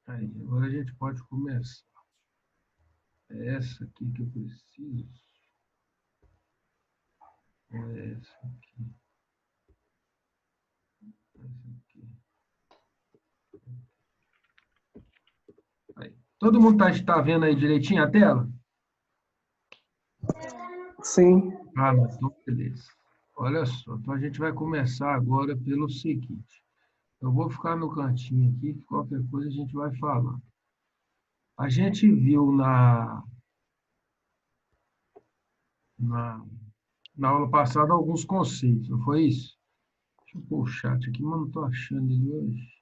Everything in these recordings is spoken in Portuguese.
Aí, agora a gente pode começar. É essa aqui que eu preciso. Ou é essa aqui? Essa aqui. Aí. Todo mundo está vendo aí direitinho a tela? Sim. Ah, então beleza. Olha só, então a gente vai começar agora pelo seguinte. Eu vou ficar no cantinho aqui, que qualquer coisa a gente vai falar. A gente viu na aula passada alguns conceitos, não foi isso? Deixa eu pôr o chat aqui, mas não estou achando ele hoje.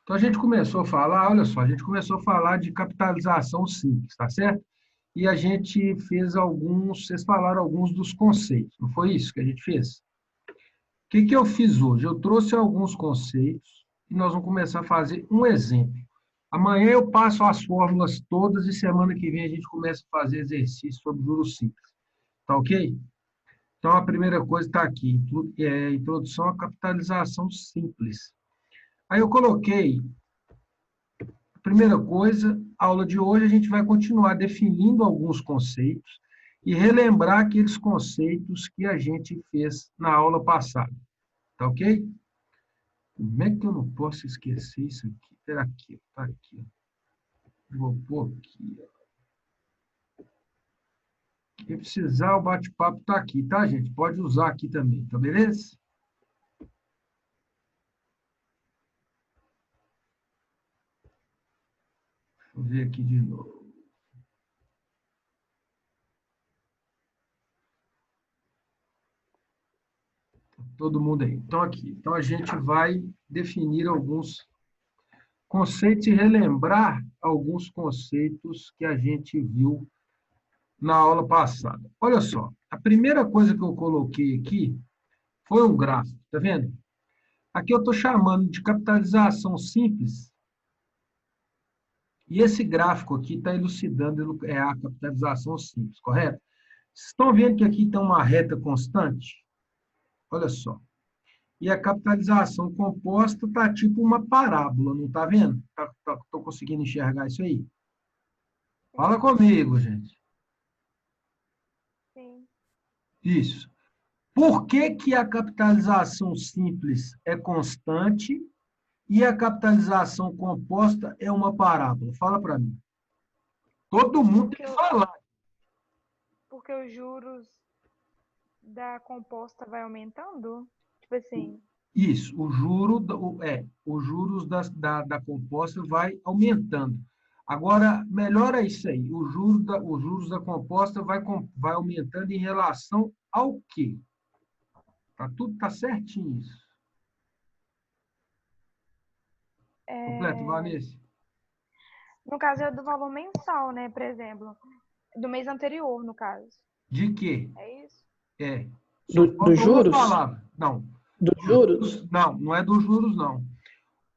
Então a gente começou a falar, olha só, a gente começou a falar de capitalização simples, tá certo? E a gente fez alguns, vocês falaram alguns dos conceitos, não foi isso que a gente fez? O que eu fiz hoje? Eu trouxe alguns conceitos e nós vamos começar a fazer um exemplo. Amanhã eu passo as fórmulas todas e semana que vem a gente começa a fazer exercício sobre juros simples. Tá ok? Então a primeira coisa está aqui, introdução à capitalização simples. Aí eu coloquei, a primeira coisa, aula de hoje a gente vai continuar definindo alguns conceitos e relembrar aqueles conceitos que a gente fez na aula passada. Tá ok? Como é que eu não posso esquecer isso aqui? Espera aqui, tá aqui. Vou pôr aqui. Se precisar, o bate-papo está aqui, tá, gente? Pode usar aqui também, tá beleza? Deixa eu ver aqui de novo. Todo mundo aí. Então, aqui. Então, a gente vai definir alguns conceitos e relembrar alguns conceitos que a gente viu na aula passada. Olha só, a primeira coisa que eu coloquei aqui foi um gráfico, tá vendo? Aqui eu estou chamando de capitalização simples, e esse gráfico aqui está elucidando a capitalização simples, correto? Vocês estão vendo que aqui tem uma reta constante? Olha só. E a capitalização composta está tipo uma parábola, não está vendo? Estou conseguindo enxergar isso aí? Fala comigo, gente. Sim. Isso. Por que que a capitalização simples é constante e a capitalização composta é uma parábola? Fala para mim. Todo mundo tem que falar. Porque os juros da composta vai aumentando? Tipo assim. Isso, os juros da composta vai aumentando. Agora, melhora isso aí. Os juros da composta vai aumentando em relação ao quê? Tá certinho isso. Completo, Vanessa? No caso, é do valor mensal, né? Por exemplo. Do mês anterior, no caso. De quê? É isso? É. Dos juros? Não. Dos juros? Não, não é dos juros, não.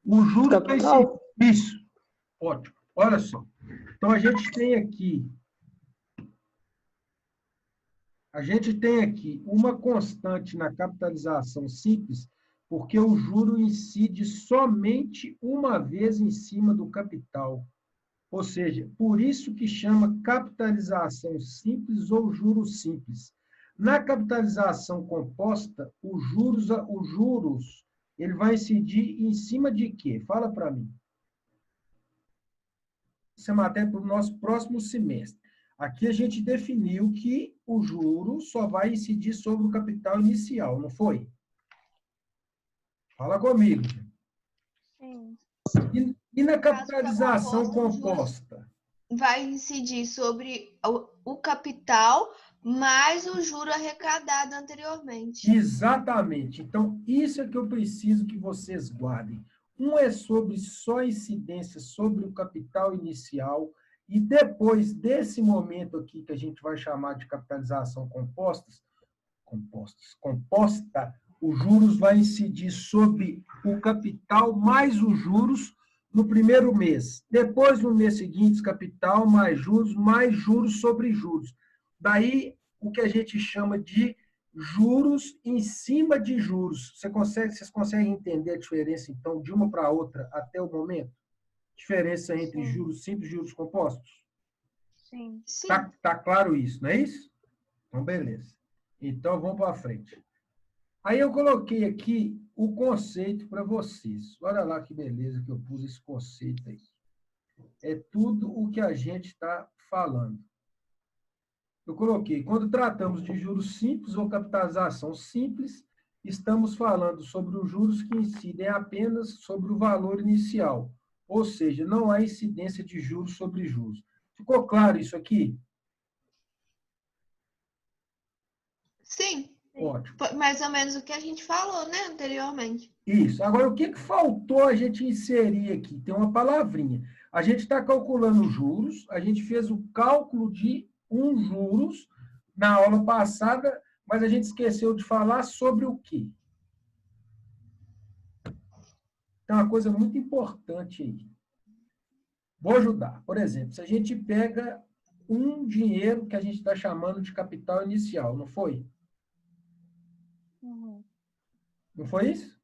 O juro Capital? Isso. Ótimo. Olha só. Então, a gente tem aqui uma constante na capitalização simples, porque o juro incide somente uma vez em cima do capital. Ou seja, por isso que chama capitalização simples ou juros simples. Na capitalização composta, os juros, ele vai incidir em cima de quê? Fala para mim. Isso é matéria para o nosso próximo semestre. Aqui a gente definiu que o juro só vai incidir sobre o capital inicial, não foi? Fala comigo. Sim. E na capitalização composta? Vai incidir sobre o capital mais o juro arrecadado anteriormente. Exatamente. Então, isso é que eu preciso que vocês guardem. Um é sobre só incidência sobre o capital inicial, e depois desse momento aqui, que a gente vai chamar de capitalização composta, os juros vai incidir sobre o capital mais os juros no primeiro mês. Depois, no mês seguinte, capital mais juros sobre juros. Daí, o que a gente chama de juros em cima de juros. Vocês conseguem entender a diferença, então, de uma para outra até o momento? Diferença entre Sim. juros simples e juros compostos? Sim. Sim. Tá claro isso, não é isso? Então, beleza. Então, vamos para frente. Aí eu coloquei aqui o conceito para vocês. Olha lá que beleza que eu pus esse conceito aí. É tudo o que a gente está falando. Eu coloquei, quando tratamos de juros simples ou capitalização simples, estamos falando sobre os juros que incidem apenas sobre o valor inicial, ou seja, não há incidência de juros sobre juros. Ficou claro isso aqui? Sim. Ótimo. Foi mais ou menos o que a gente falou, né, anteriormente. Isso. Agora, o que faltou a gente inserir aqui? Tem uma palavrinha. A gente está calculando juros, a gente fez o cálculo de juros na aula passada, mas a gente esqueceu de falar sobre o quê? Tem uma coisa muito importante aí. Vou ajudar. Por exemplo, se a gente pega um dinheiro que a gente está chamando de capital inicial, não foi? Uhum. Não foi isso?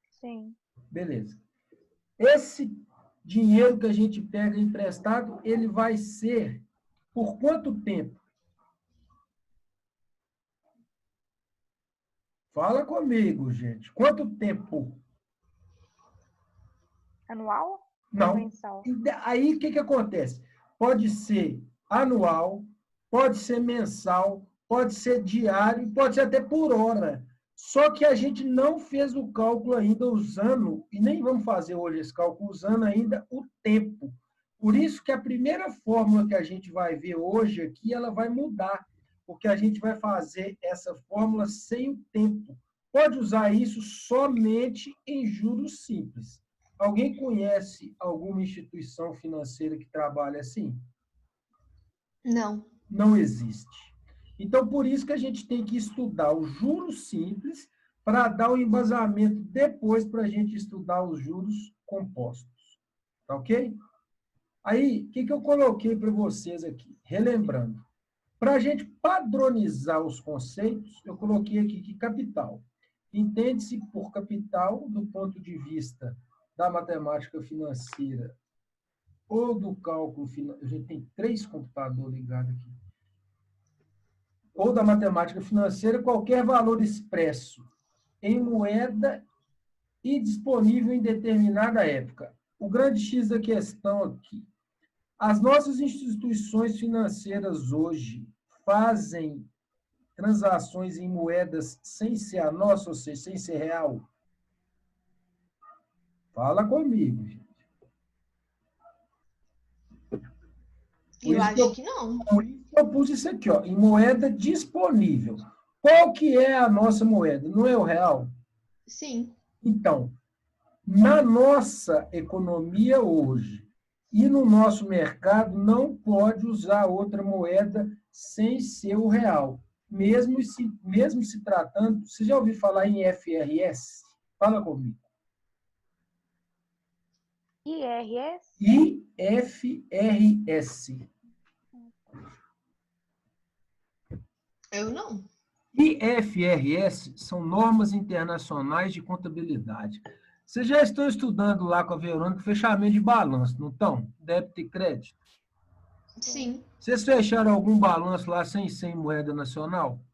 Sim. Beleza. Esse dinheiro que a gente pega emprestado, ele vai ser por quanto tempo? Fala comigo, gente. Quanto tempo? Anual? Não. Ou mensal? Aí, o que acontece? Pode ser anual, pode ser mensal, pode ser diário, pode ser até por hora. Só que a gente não fez o cálculo ainda usando, e nem vamos fazer hoje esse cálculo, usando ainda o tempo. Por isso que a primeira fórmula que a gente vai ver hoje aqui, ela vai mudar, porque a gente vai fazer essa fórmula sem o tempo. Pode usar isso somente em juros simples. Alguém conhece alguma instituição financeira que trabalha assim? Não. Não existe. Então, por isso que a gente tem que estudar os juros simples para dar o embasamento depois para a gente estudar os juros compostos. Tá ok? Aí, o que eu coloquei para vocês aqui? Relembrando. Para a gente padronizar os conceitos, eu coloquei aqui que capital. Entende-se por capital, do ponto de vista da matemática financeira ou do cálculo financeiro. A gente tem 3 computadores ligados aqui. Ou da matemática financeira, qualquer valor expresso em moeda e disponível em determinada época. O grande X da questão aqui. As nossas instituições financeiras hoje fazem transações em moedas sem ser a nossa, ou seja, sem ser real? Fala comigo, gente. Eu acho que não. Por isso que eu pus isso aqui, ó, em moeda disponível. Qual que é a nossa moeda? Não é o real? Sim. Então, na nossa economia hoje e no nosso mercado, não pode usar outra moeda sem ser o real. Mesmo se tratando... Você já ouviu falar em IFRS? Fala comigo. IRS? IFRS. Eu não. IFRS são normas internacionais de contabilidade. Vocês já estão estudando lá com a Verônica fechamento de balanço, não estão? Débito e crédito. Sim. Vocês fecharam algum balanço lá sem moeda nacional?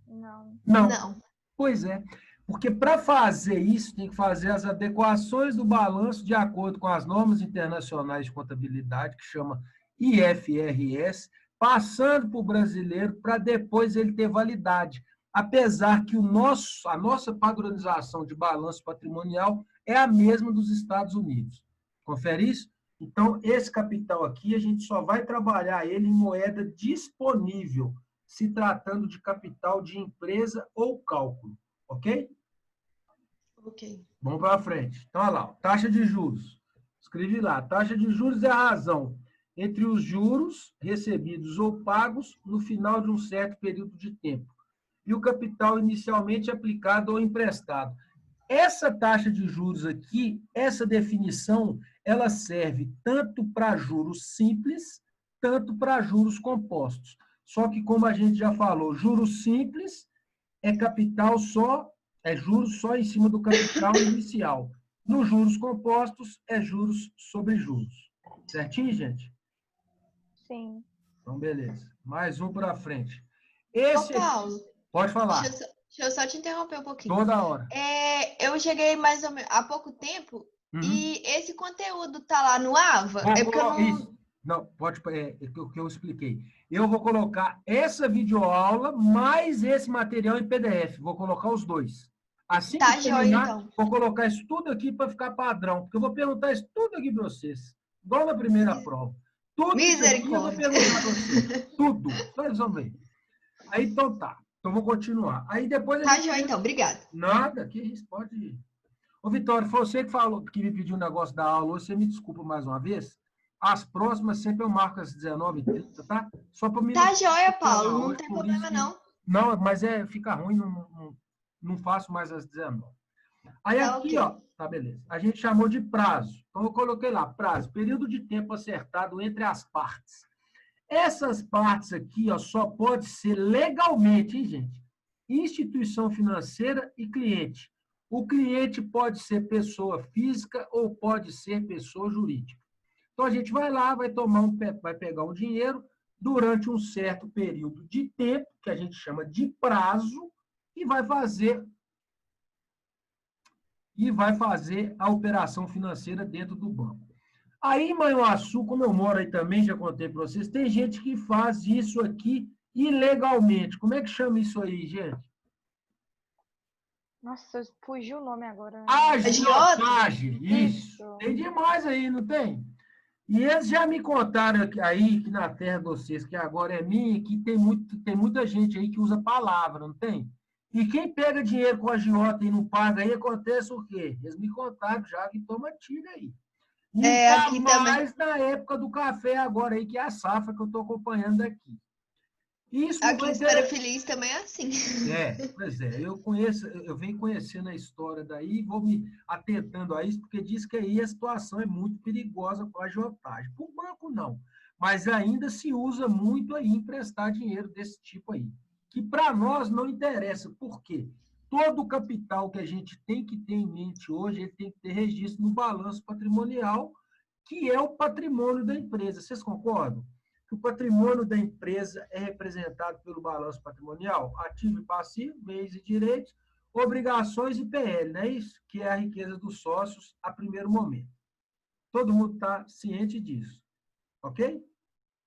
Não. Não. Não. Pois é. Porque para fazer isso, tem que fazer as adequações do balanço de acordo com as normas internacionais de contabilidade, que chama IFRS, passando para o brasileiro para depois ele ter validade. Apesar que a nossa padronização de balanço patrimonial é a mesma dos Estados Unidos. Confere isso? Então, esse capital aqui, a gente só vai trabalhar ele em moeda disponível, se tratando de capital de empresa ou cálculo. Ok? Ok. Vamos para frente. Então, olha lá, taxa de juros. Escrevi lá, taxa de juros é a razão entre os juros recebidos ou pagos no final de um certo período de tempo e o capital inicialmente aplicado ou emprestado. Essa taxa de juros aqui, essa definição, ela serve tanto para juros simples, tanto para juros compostos. Só que, como a gente já falou, juros simples é capital só, é juros só em cima do capital inicial. Nos juros compostos, é juros sobre juros. Certinho, gente? Sim. Então, beleza. Mais um para frente. Ô, Esse aqui, Paulo, pode falar, deixa eu só te interromper um pouquinho. toda hora. Eu cheguei mais ou menos há pouco tempo Uhum. e esse conteúdo tá lá no AVA? Vou É porque eu colocar não. isso. Não, pode, o que eu expliquei. Eu vou colocar essa videoaula mais esse material em PDF. Vou colocar os dois. Assim que Tá joia, terminar, então. vou colocar isso tudo aqui para ficar padrão. Porque eu vou perguntar isso tudo aqui para vocês. Igual na primeira prova. Tudo isso aqui eu vou Misericórdia. perguntar para vocês. Tudo. Só eles vão ver. Aí, então tá. Então, vou continuar. Aí, depois a Tá gente... joia, então. Obrigada. Nada, que isso, pode ir. Ô, Vitória, foi você que falou, que me pediu um negócio da aula, você me desculpa mais uma vez. As próximas sempre eu marco às 19h30, tá? Só para me Tá joia, Paulo. atropelar Não hoje, tem por isso problema, que... não. Não, mas fica ruim, não faço mais às 19h. Aí Tá aqui, ok. ó, tá beleza. A gente chamou de prazo. Então eu coloquei lá, prazo, período de tempo acertado entre as partes. Essas partes aqui, ó, só pode ser legalmente, hein, gente? Instituição financeira e cliente. O cliente pode ser pessoa física ou pode ser pessoa jurídica. Então, a gente vai lá, vai pegar o dinheiro durante um certo período de tempo, que a gente chama de prazo, e vai fazer a operação financeira dentro do banco. Aí, em Manhuaçu, como eu moro aí também, já contei para vocês, tem gente que faz isso aqui ilegalmente. Como é que chama isso aí, gente? Nossa, fugiu o nome agora. Agiota? Agiotagem, isso. Isso. Tem demais aí, não tem? E eles já me contaram aí, que na terra de vocês, que agora é minha, que tem muita gente aí que usa palavra, não tem? E quem pega dinheiro com agiota e não paga aí, acontece o quê? Eles me contaram já que toma tiro aí. Ainda Aqui também. mais na época do café agora aí, que é a safra que eu estou acompanhando daqui. Isso não Aqui vai em Espera ter... Feliz também é assim. Pois é, eu venho conhecendo a história daí e vou me atentando a isso, porque diz que aí a situação é muito perigosa com a agiotagem. Para o banco, não. Mas ainda se usa muito aí emprestar dinheiro desse tipo aí. Que para nós não interessa. Por quê? Todo o capital que a gente tem que ter em mente hoje, ele tem que ter registro no balanço patrimonial, que é o patrimônio da empresa. Vocês concordam? Que o patrimônio da empresa é representado pelo balanço patrimonial, ativo e passivo, bens e direitos, obrigações e PL, não é isso? Que é a riqueza dos sócios a primeiro momento. Todo mundo está ciente disso, ok?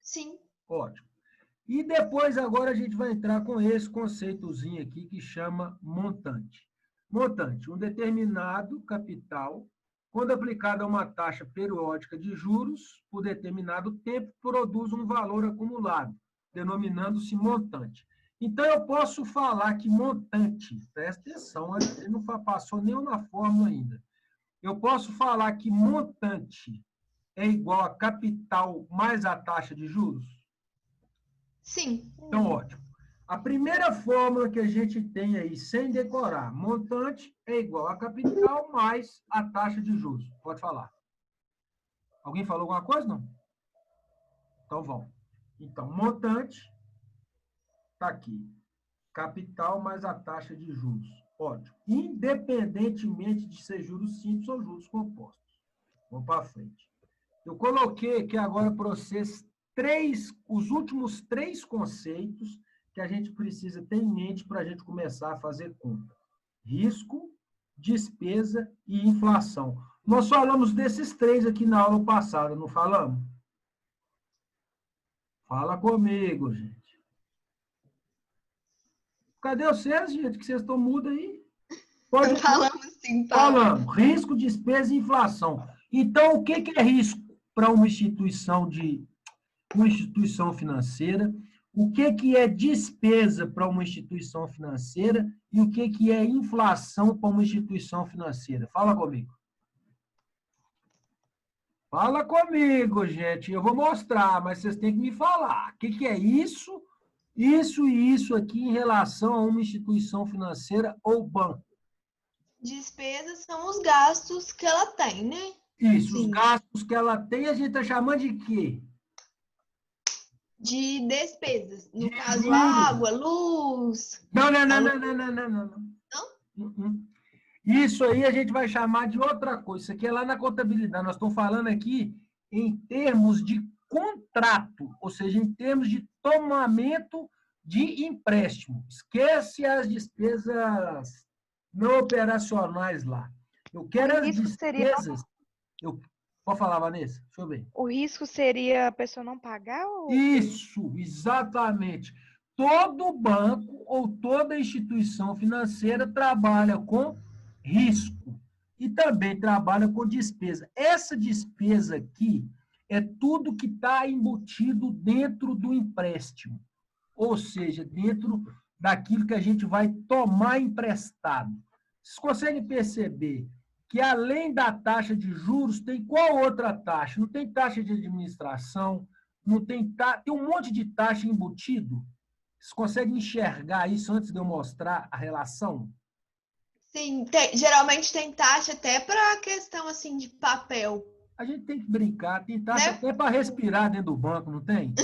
Sim. Ótimo. E depois, agora, a gente vai entrar com esse conceitozinho aqui que chama montante. Montante, um determinado capital, quando aplicado a uma taxa periódica de juros, por determinado tempo, produz um valor acumulado, denominando-se montante. Então, eu posso falar que montante, presta atenção, ele não passou nem na fórmula ainda. Eu posso falar que montante é igual a capital mais a taxa de juros? Sim. Então, ótimo. A primeira fórmula que a gente tem aí, sem decorar, montante é igual a capital mais a taxa de juros. Pode falar. Alguém falou alguma coisa, não? Então, vamos. Então, montante está aqui. Capital mais a taxa de juros. Ótimo. Independentemente de ser juros simples ou juros compostos. Vamos para frente. Eu coloquei aqui agora para vocês os últimos 3 conceitos que a gente precisa ter em mente para a gente começar a fazer conta. Risco, despesa e inflação. Nós falamos desses 3 aqui na aula passada, não falamos? Fala comigo, gente. Cadê vocês, gente? Que vocês estão mudos aí? Pode Falamos sim, Paulo. Falamos. Risco, despesa e inflação. Então, o que é risco para uma instituição financeira? O que é despesa para uma instituição financeira e o que é inflação para uma instituição financeira? Fala comigo. Fala comigo, gente. Eu vou mostrar, mas vocês têm que me falar. O que é isso e isso aqui em relação a uma instituição financeira ou banco? Despesas são os gastos que ela tem, né? Isso, os Sim. gastos que ela tem, a gente está chamando de quê? de despesas. No caso, água, luz. Não. Não? Isso aí a gente vai chamar de outra coisa. Isso aqui é lá na contabilidade. Nós estamos falando aqui em termos de contrato, ou seja, em termos de tomamento de empréstimo. Esquece as despesas não operacionais lá. Eu quero as Isso seria despesas. Pode falar, Vanessa? Deixa eu ver. O risco seria a pessoa não pagar? Isso, exatamente. Todo banco ou toda instituição financeira trabalha com risco e também trabalha com despesa. Essa despesa aqui é tudo que está embutido dentro do empréstimo, ou seja, dentro daquilo que a gente vai tomar emprestado. Vocês conseguem perceber que, além da taxa de juros, tem qual outra taxa? Não tem taxa de administração, não tem um monte de taxa embutido. Vocês conseguem enxergar isso antes de eu mostrar a relação? Sim, geralmente tem taxa até para questão assim de papel. A gente tem que brincar, tem taxa Né? até para respirar dentro do banco, não tem?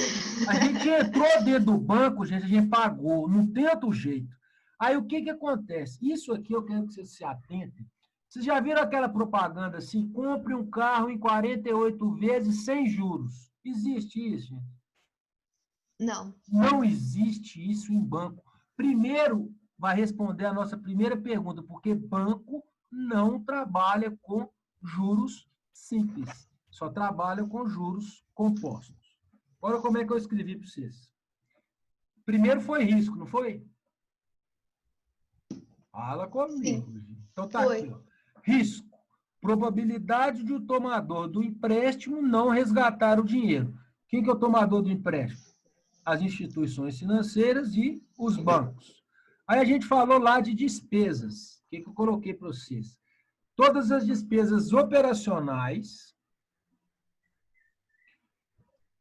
A gente entrou dentro do banco, gente, a gente pagou, não tem outro jeito. Aí o que acontece? Isso aqui eu quero que vocês se atentem. Vocês já viram aquela propaganda assim, compre um carro em 48 vezes sem juros? Existe isso, gente? Não. Não existe isso em banco. Primeiro, vai responder a nossa primeira pergunta, porque banco não trabalha com juros simples, só trabalha com juros compostos. Olha como é que eu escrevi para vocês. Primeiro foi risco, não foi? Fala comigo. Sim. Então tá Foi. aqui, ó. Risco. Probabilidade de o tomador do empréstimo não resgatar o dinheiro. Quem que é o tomador do empréstimo? As instituições financeiras e os bancos. Aí a gente falou lá de despesas. O que eu coloquei para vocês? Todas as despesas operacionais,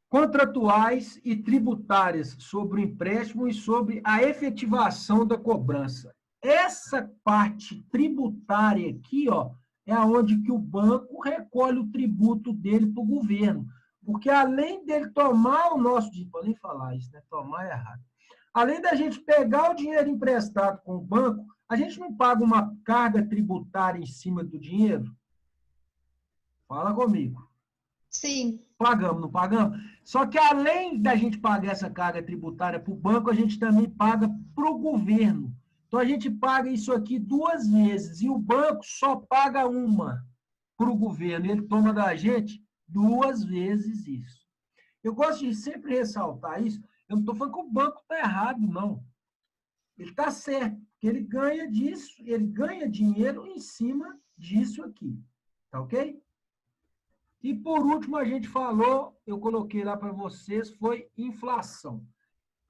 contratuais e tributárias sobre o empréstimo e sobre a efetivação da cobrança. Essa parte tributária aqui, ó, é onde que o banco recolhe o tributo dele para o governo. Porque além dele tomar o nosso dinheiro, vou nem falar isso, né? Tomar é errado. Além da gente pegar o dinheiro emprestado com o banco, a gente não paga uma carga tributária em cima do dinheiro? Fala comigo. Sim. Pagamos, não pagamos? Só que além da gente pagar essa carga tributária para o banco, a gente também paga para o governo. Então, a gente paga isso aqui 2 vezes e o banco só paga uma para o governo. Ele toma da gente 2 vezes isso. Eu gosto de sempre ressaltar isso. Eu não estou falando que o banco está errado, não. Ele está certo, porque ele ganha disso, ele ganha dinheiro em cima disso aqui. Tá ok? E, por último, a gente falou, eu coloquei lá para vocês, foi inflação.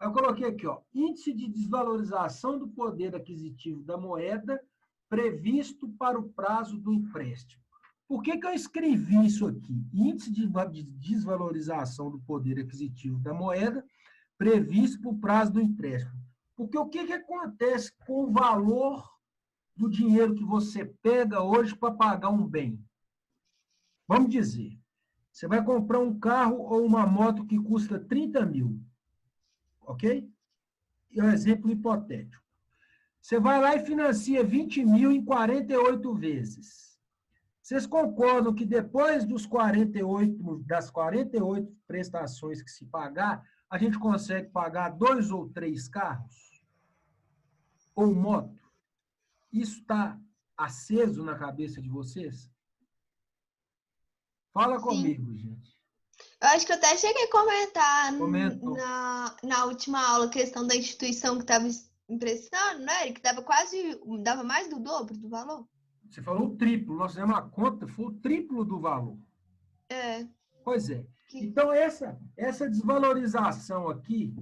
Eu coloquei aqui, ó, índice de desvalorização do poder aquisitivo da moeda previsto para o prazo do empréstimo. Por que eu escrevi isso aqui? Índice de desvalorização do poder aquisitivo da moeda previsto para o prazo do empréstimo. Porque o que acontece com o valor do dinheiro que você pega hoje para pagar um bem? Vamos dizer, você vai comprar um carro ou uma moto que custa 30 mil. Ok? É um exemplo hipotético. Você vai lá e financia 20 mil em 48 vezes. Vocês concordam que depois das 48 prestações que se pagar, a gente consegue pagar 2 ou 3 carros? Ou moto? Isso está aceso na cabeça de vocês? Fala comigo, gente. Eu acho que eu até cheguei a comentar na última aula a questão da instituição que estava emprestando, né? Que dava mais do dobro do valor. Você falou o triplo. Nós fizemos uma conta, foi o triplo do valor. É. Pois é. Então, essa desvalorização aqui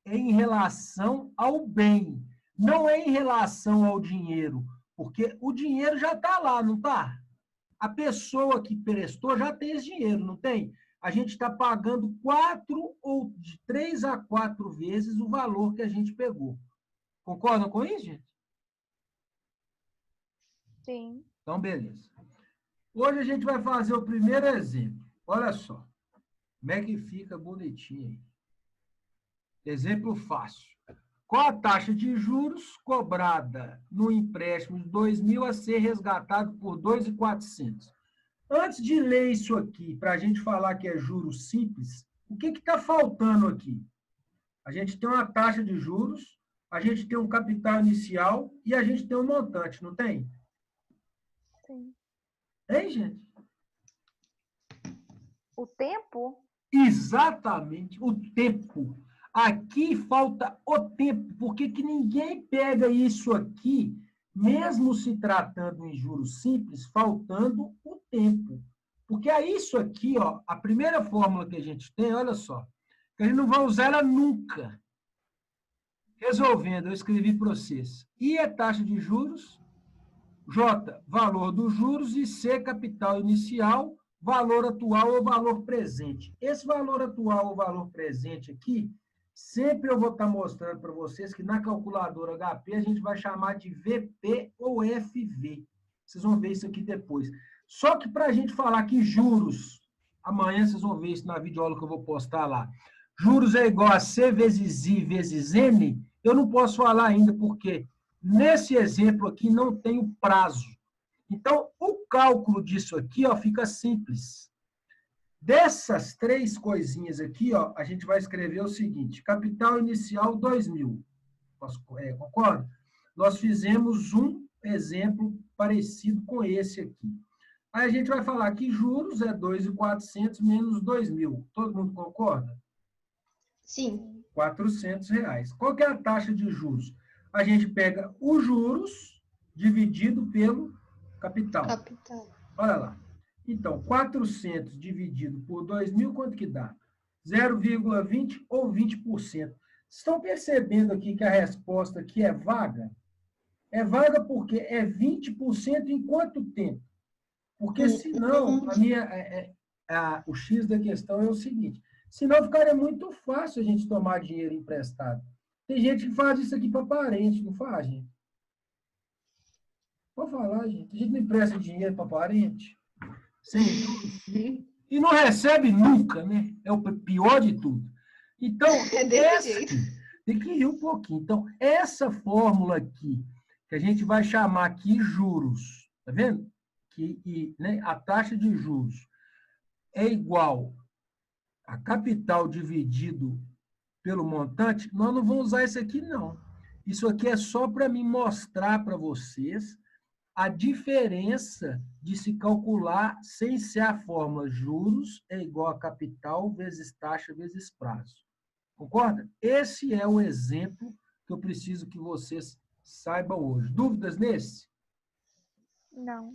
é em relação ao bem, não é em relação ao dinheiro, porque o dinheiro já está lá, não está? A pessoa que prestou já tem esse dinheiro, não tem? A gente está pagando 3 a 4 vezes o valor que a gente pegou. Concordam com isso, gente? Sim. Então, beleza. Hoje a gente vai fazer o primeiro exemplo. Olha só. Como é que fica bonitinho aí. Exemplo fácil. Qual a taxa de juros cobrada no empréstimo de 2.000 a ser resgatado por 2.400? Antes de ler isso aqui, para a gente falar que é juros simples, o que está faltando aqui? A gente tem uma taxa de juros, a gente tem um capital inicial e a gente tem um montante, não tem? Sim. Hein, gente? O tempo? Exatamente, o tempo. Aqui falta o tempo. Por que ninguém pega isso aqui, mesmo se tratando em juros simples, faltando o tempo? Porque é isso aqui, ó, a primeira fórmula que a gente tem, olha só, que a gente não vai usar ela nunca. Resolvendo, eu escrevi para vocês. I é taxa de juros, J, valor dos juros, e C, capital inicial, valor atual ou valor presente. Esse valor atual ou valor presente aqui, sempre eu vou estar mostrando para vocês que na calculadora HP a gente vai chamar de VP ou FV. Vocês vão ver isso aqui depois. Só que para a gente falar que juros, amanhã vocês vão ver isso na videoaula que eu vou postar lá, juros é igual a C vezes I vezes N, eu não posso falar ainda porque nesse exemplo aqui não tem o prazo. Então, o cálculo disso aqui, ó, fica simples. Dessas três coisinhas aqui, ó, a gente vai escrever o seguinte: capital inicial 2.000. Concorda? Nós fizemos um exemplo parecido com esse aqui. Aí a gente vai falar que juros é 2.400 menos 2.000. Todo mundo concorda? Sim. R$400. Qual que é a taxa de juros? A gente pega os juros dividido pelo capital. Olha lá. Então, 400 dividido por 2.000, quanto que dá? 0,20 ou 20%. Estão percebendo aqui que a resposta aqui é vaga? É vaga porque é 20% em quanto tempo? Porque senão, o X da questão é o seguinte, senão ficaria muito fácil a gente tomar dinheiro emprestado. Tem gente que faz isso aqui para parente, não faz, gente? Vou falar, gente. A gente não empresta dinheiro para parente. Sem juros. E não recebe nunca, né? É o pior de tudo. Então, tem que rir um pouquinho. Então, essa fórmula aqui, que a gente vai chamar aqui juros, tá vendo? Né, a taxa de juros é igual a capital dividido pelo montante, nós não vamos usar isso aqui, não. Isso aqui é só para me mostrar para vocês a diferença de se calcular sem ser a fórmula juros é igual a capital vezes taxa vezes prazo. Concorda? Esse é o exemplo que eu preciso que vocês saibam hoje. Dúvidas nesse? Não.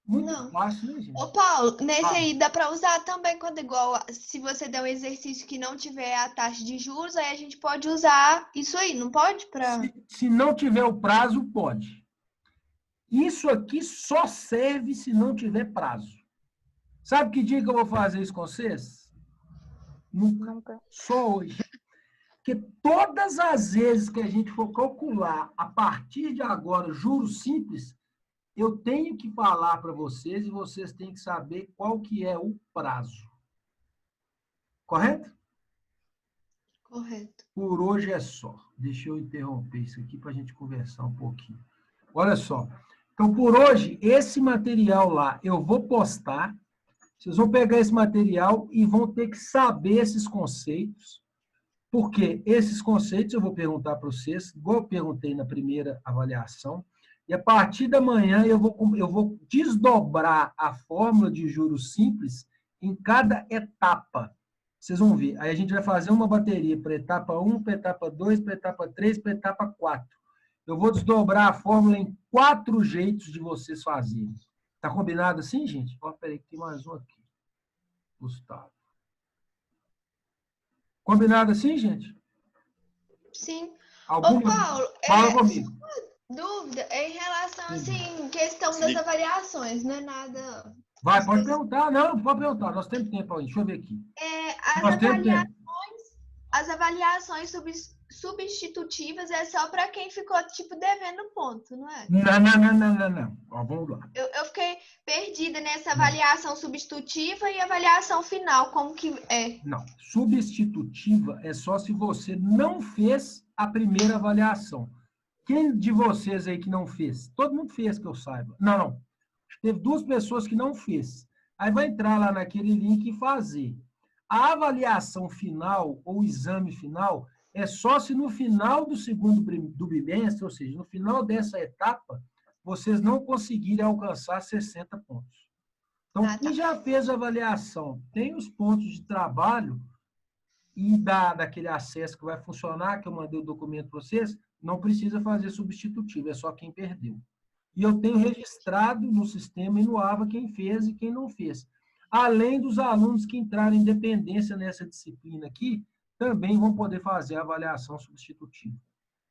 Muito fácil, né, gente? Ô, Paulo, nesse aí dá para usar também quando igual, se você der um exercício que não tiver a taxa de juros, aí a gente pode usar isso aí, não pode? Se não tiver o prazo, pode. Isso aqui só serve se não tiver prazo. Sabe que dia que eu vou fazer isso com vocês? Nunca. Só hoje. Porque todas as vezes que a gente for calcular, a partir de agora, juros simples, eu tenho que falar para vocês e vocês têm que saber qual que é o prazo. Correto? Correto. Por hoje é só. Deixa eu interromper isso aqui para a gente conversar um pouquinho. Olha só. Então, por hoje, esse material lá eu vou postar. Vocês vão pegar esse material e vão ter que saber esses conceitos. Porque esses conceitos eu vou perguntar para vocês, igual eu perguntei na primeira avaliação. E a partir da manhã eu vou desdobrar a fórmula de juros simples em cada etapa. Vocês vão ver. Aí a gente vai fazer uma bateria para etapa 1, para etapa 2, para etapa 3, para etapa 4. Eu vou desdobrar a fórmula em 4 jeitos de vocês fazerem. Tá combinado assim, gente? Ó, peraí, tem mais um aqui. Gustavo. Combinado assim, gente? Sim. Alguma... Ô, Paulo, fala comigo. Dúvida em relação, assim, questão das avaliações, não é nada... Vai, pode perguntar. Não pode perguntar. Nós temos tempo aí. Deixa eu ver aqui. As avaliações substitutivas é só para quem ficou, tipo, devendo ponto, não é? Não. Ó, vamos lá. Eu fiquei perdida nessa avaliação substitutiva e avaliação final, como que é? Não, substitutiva é só se você não fez a primeira avaliação. Quem de vocês aí que não fez? Todo mundo fez, que eu saiba. Não. Teve 2 pessoas que não fez. Aí vai entrar lá naquele link e fazer. A avaliação final ou exame final é só se no final do segundo do bimestre, ou seja, no final dessa etapa, vocês não conseguirem alcançar 60 pontos. Então, quem já fez a avaliação, tem os pontos de trabalho e daquele acesso que vai funcionar, que eu mandei o documento para vocês, não precisa fazer substitutivo, é só quem perdeu. E eu tenho registrado no sistema e no AVA quem fez e quem não fez. Além dos alunos que entraram em dependência nessa disciplina aqui, também vão poder fazer a avaliação substitutiva.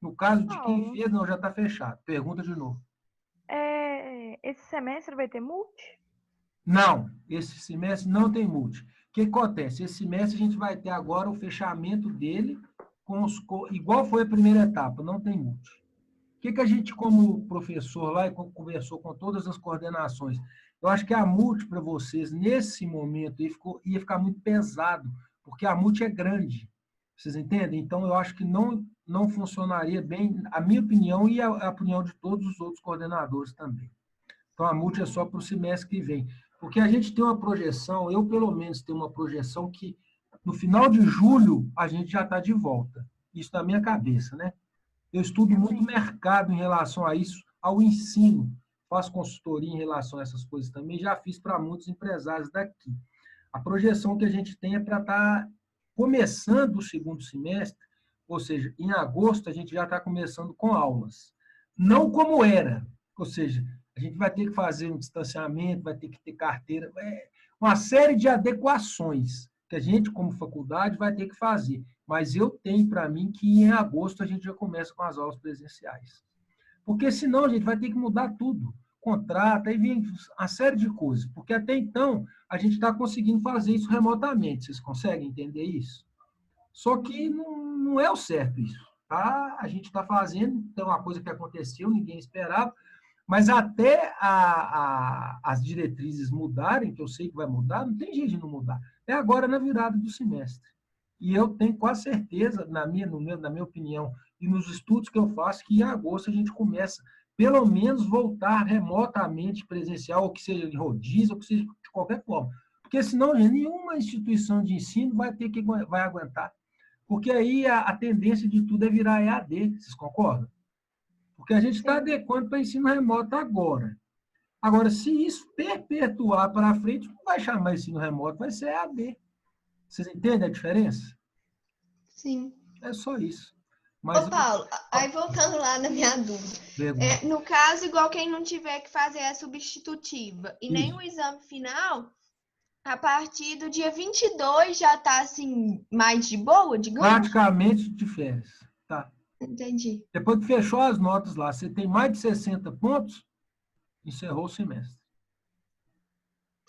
No caso de quem fez, não, já está fechado. Pergunta de novo. Esse semestre vai ter multi? Não, esse semestre não tem multi. O que acontece? Esse semestre a gente vai ter agora o fechamento dele, igual foi a primeira etapa, não tem multi. O que a gente, como professor lá, conversou com todas as coordenações, eu acho que a multi para vocês, nesse momento, ia ficar muito pesado, porque a multi é grande. Vocês entendem? Então, eu acho que não funcionaria bem, a minha opinião e a opinião de todos os outros coordenadores também. Então, a multi é só para o semestre que vem. Porque a gente tem uma projeção, eu pelo menos tenho uma projeção que no final de julho a gente já está de volta. Isso na minha cabeça, né? Eu estudo muito mercado em relação a isso, ao ensino. Faço consultoria em relação a essas coisas também, já fiz para muitos empresários daqui. A projeção que a gente tem é para estar começando o segundo semestre, ou seja, em agosto a gente já está começando com aulas. Não como era, ou seja, a gente vai ter que fazer um distanciamento, vai ter que ter carteira, uma série de adequações que a gente, como faculdade, vai ter que fazer. Mas eu tenho para mim que em agosto a gente já começa com as aulas presenciais. Porque senão a gente vai ter que mudar tudo. Contrato, aí vem uma série de coisas. Porque até então a gente está conseguindo fazer isso remotamente. Vocês conseguem entender isso? Só que não é o certo isso. Tá? A gente está fazendo, então uma coisa que aconteceu, ninguém esperava, mas até as diretrizes mudarem, que eu sei que vai mudar, não tem jeito de não mudar. É agora na virada do semestre. E eu tenho quase certeza, na minha opinião, e nos estudos que eu faço, que em agosto a gente começa, pelo menos, voltar remotamente presencial, ou que seja de rodízio, ou que seja de qualquer forma. Porque senão nenhuma instituição de ensino vai aguentar. Porque aí a tendência de tudo é virar EAD, vocês concordam? Porque a gente está adequando para ensino remoto agora. Agora, se isso perpetuar para frente, não vai chamar ensino remoto, vai ser EAD. Vocês entendem a diferença? Sim. É só isso. Mas, Ô, Paulo, aí voltando lá na minha dúvida. No caso, igual quem não tiver que fazer a substitutiva e nem o exame final, a partir do dia 22 já está assim, mais de boa, digamos? Praticamente de férias. Tá. Entendi. Depois que fechou as notas lá, você tem mais de 60 pontos, encerrou o semestre.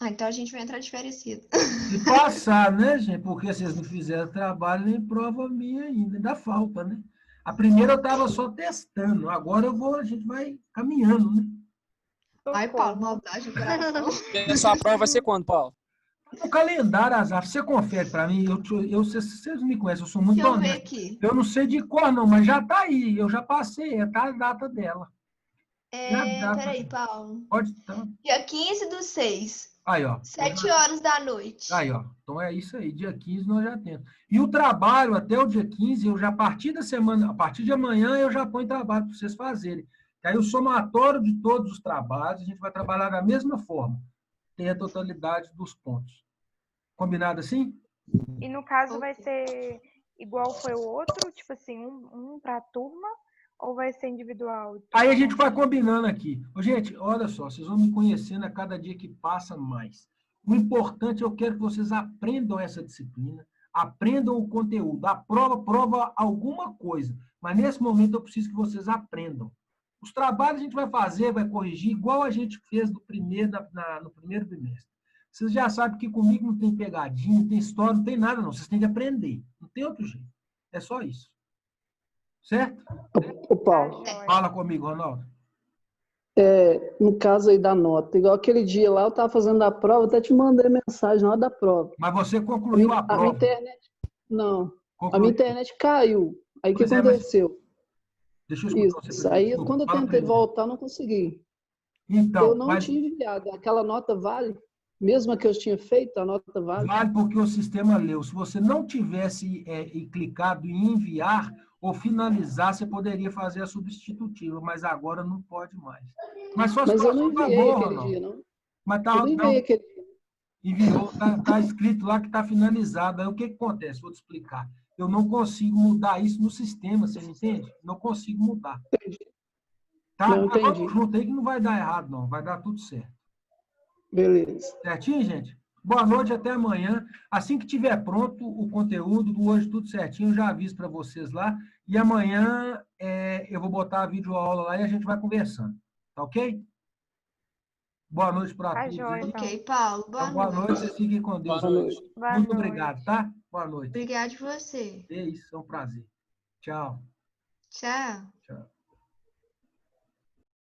Então a gente vai entrar de férias cedo. E passar, né, gente? Porque vocês não fizeram trabalho nem prova minha ainda falta, né? A primeira eu estava só testando, agora a gente vai caminhando, né? Ai, Paulo, maldade, coração. E a sua prova vai ser quando, Paulo? O calendário, Azar, você confere para mim? Vocês me conhecem, eu sou muito Deixa eu ver honesto. aqui. Eu não sei de cor, não, mas já está aí, eu já passei, está a data dela. Peraí, Paulo. Pode estar. Dia 15/6. Aí, ó. 7 horas da noite. Aí, ó. Então é isso aí. Dia 15 nós já temos. E o trabalho até o dia 15, eu já, a partir da semana, a partir de amanhã, eu já ponho trabalho para vocês fazerem. Aí o somatório de todos os trabalhos, a gente vai trabalhar da mesma forma. Tem a totalidade dos pontos. Combinado assim? E no caso vai ser igual foi o outro, tipo assim, um para a turma, ou vai ser individual? Aí a gente vai combinando aqui. Gente, olha só, vocês vão me conhecendo a cada dia que passa mais. O importante, eu quero que vocês aprendam essa disciplina, aprendam o conteúdo. A prova alguma coisa. Mas nesse momento eu preciso que vocês aprendam. Os trabalhos a gente vai fazer, vai corrigir, igual a gente fez no primeiro bimestre. Vocês já sabem que comigo não tem pegadinha, não tem história, não tem nada, não. Vocês têm que aprender. Não tem outro jeito. É só isso. Certo? Ô, Paulo. Fala comigo, Ronaldo. No caso aí da nota, igual aquele dia lá, eu estava fazendo a prova, até te mandei mensagem na hora da prova. Mas você concluiu a A prova. minha internet, não, a Concluiu. minha internet caiu. Aí o que Pois é, mas aconteceu? deixa eu escutar você Isso, primeiro. aí Desculpa, quando eu fala tentei primeiro. voltar, não consegui. Eu Então, não mas tinha enviado. Aquela nota vale? Mesmo a que eu tinha feito, a nota vale? vale porque o sistema leu. Se você não tivesse clicado em enviar ou finalizar, você poderia fazer a substitutiva, mas agora não pode mais. Mas sua Mas eu não situação está enviei boa, aquele Ronaldo. dia, não. Mas Eu não enviei não, aquele dia. enviou, tá escrito lá que está finalizado. Aí o que acontece? Vou te explicar. Eu não consigo mudar isso no sistema, você me entende? Não consigo mudar. Entendi. Tá? Não Mas vamos entendi. junto aí que não vai dar errado, não. Vai dar tudo certo. Beleza. Certinho, gente? Boa noite, até amanhã. Assim que tiver pronto o conteúdo do Hoje Tudo Certinho, eu já aviso para vocês lá. E amanhã eu vou botar a videoaula lá e a gente vai conversando. Tá ok? Boa noite para Tá todos joia, aí. então. Ok, Paulo. Então, boa noite, vocês fiquem com Deus. Boa noite. Boa Muito noite. obrigado, tá? Boa noite. Obrigada de você. É isso, é um prazer. Tchau. Tchau. Tchau.